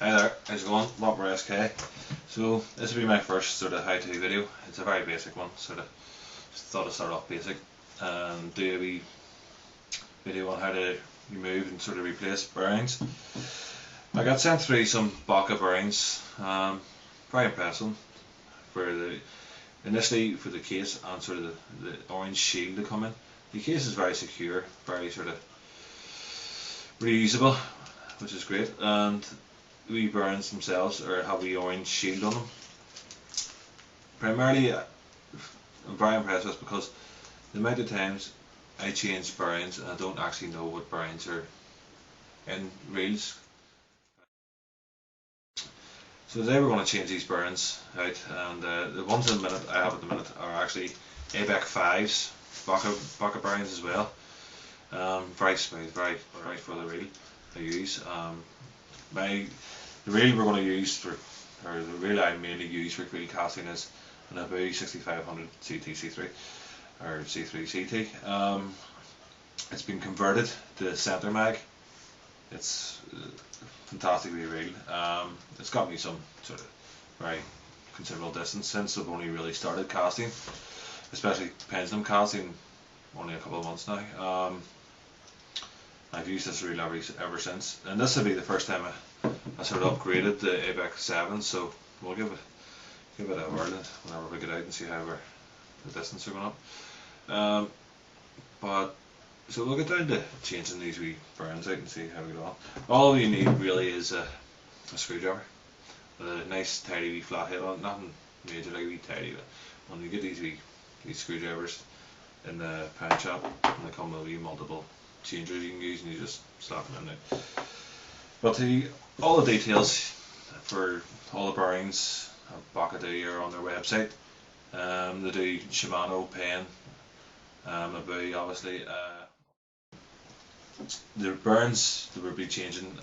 Hi there, how's it going? Whopper SK. So this will be my first sort of how-to video. It's a very basic one, sort of just thought I'd start off basic and do a wee video on how to remove and sort of replace bearings. I got sent through some Baka bearings, very impressive for the initially for the case and sort of the orange shield to come in. The case is very secure, very sort of reusable, which is great, and the wee bearings themselves have a wee orange shield on them. Primarily, I'm very impressed with because the amount of times I change bearings and I don't actually know what bearings are in reels. So today we're going to change these bearings out, and the ones I have at the minute are actually ABEC 5s, Baka bearings as well. Very smooth, very for the reel I use. The reel we're going to use for, or the reel I mainly use for reel casting is an Abu 6500 CT or C3 CT. It's been converted to center mag. It's fantastic wee reel. It's got me some sort of very considerable distance since I've only really started casting, especially pendulum casting, only a couple of months now. I've used this reel ever since, and this will be the first time I sort of upgraded the ABEC 7, so we'll give it a whirl whenever we get out and see how the distance are going up. But so we'll get down to changing these wee bearings out and see how we go on. All you need really is a screwdriver with a nice tidy wee flat head on it, nothing major, like wee tidy. But when you get these screwdrivers in the pound shop, and they come with wee multiple changers you can use, and you just slap them in there. But all the details for all the bearings Baka do are on their website. They do Shimano, Penn, Abu obviously. The bearings that we'll be changing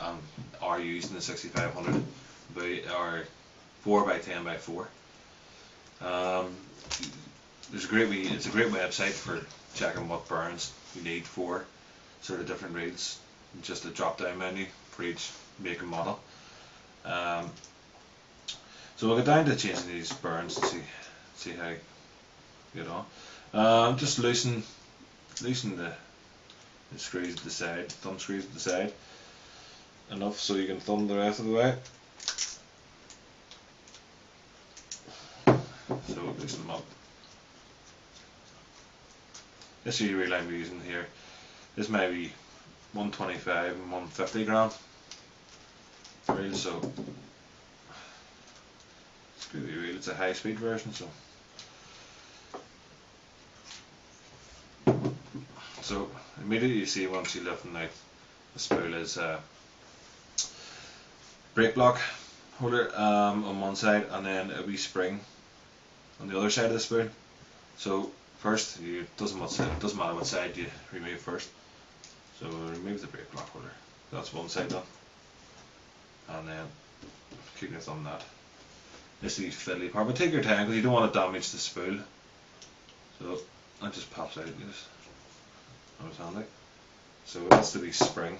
are used in the 6500 Abu are 4x10x4. It's a great website for checking what bearings you need for sort of different reels, just a drop down menu for each make and model. So we'll get down to changing these bearings and see how you get on. Just loosen the screws at the side, thumb screws at the side, enough so you can thumb the rest of the way. So loosen them up. This is the reel I'm using here. This may be 125 and 150 gram reel, so it's a good reel. It's a high speed version, so immediately you see once you lift out the spool is a brake block holder on one side, and then a wee spring on the other side of the spool. So first, it doesn't matter what side you remove first. So we'll remove the brake block holder. That's one side done, and then keep your thumb on that. This is the fiddly part, but take your time because you don't want to damage the spool. So that just pops out. That was handy. So that's the wee spring.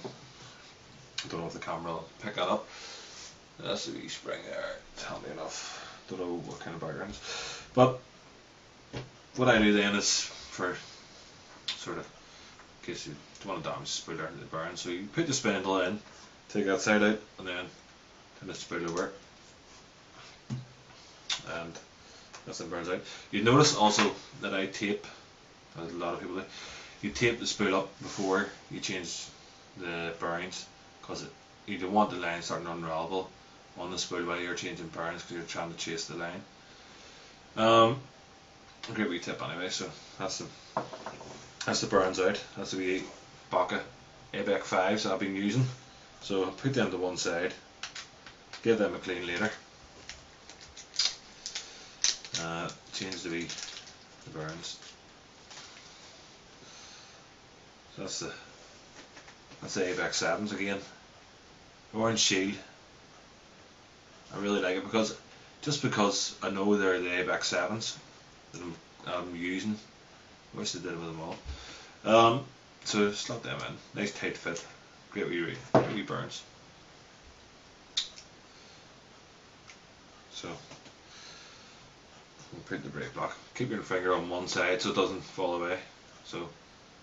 I don't know if the camera will pick that up. That's the wee spring there. It's handy enough. Don't know what kind of backgrounds, but what I do then is for sort of in case you don't want to damage the spool or the bearing, so you put the spindle in, take that side out, and then turn the spool over, and that's the bearings out. You notice also that I tape, as a lot of people do, you tape the spool up before you change the bearings, because you don't want the line starting to unravel on the spool while you're changing bearings, because you're trying to chase the line. A great wee tip anyway. So that's the bearings out. That's the wee Baka ABEC 5s I've been using. So I'll put them to one side, give them a clean later, change the bearings. So that's the ABEC 7s again. Orange shield. I really like it because I know they're the ABEC 7s that I'm using. I wish they did it with them all. So slot them in. Nice tight fit. Great wee bearings. So we'll put the brake block. Keep your finger on one side so it doesn't fall away. So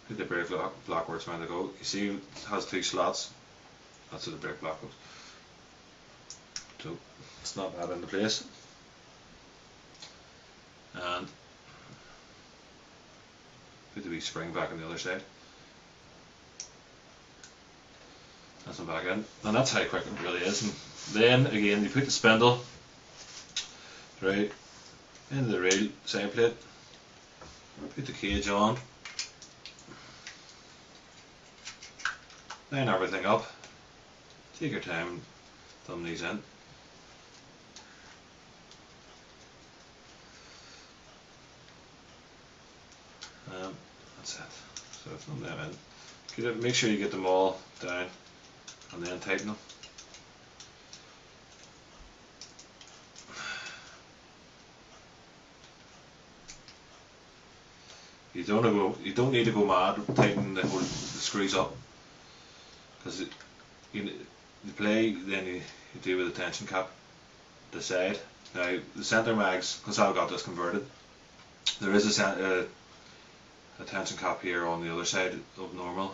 put the brake block where it's meant to go. You see it has two slots. That's where the brake block goes. So snap that into place. And put the wee spring back on the other side. That's back in. And that's how quick it really is. And then again you put the spindle right into the rail side plate, put the cage on, line everything up, take your time, thumb these in. That's it. So thumb them in. Make sure you get them all down and then tighten them. You don't need to go mad tightening the screws up, because you play, then you do with the tension cap the side. Now the centre mags, because I've got this converted, there is a tension cap here on the other side of normal.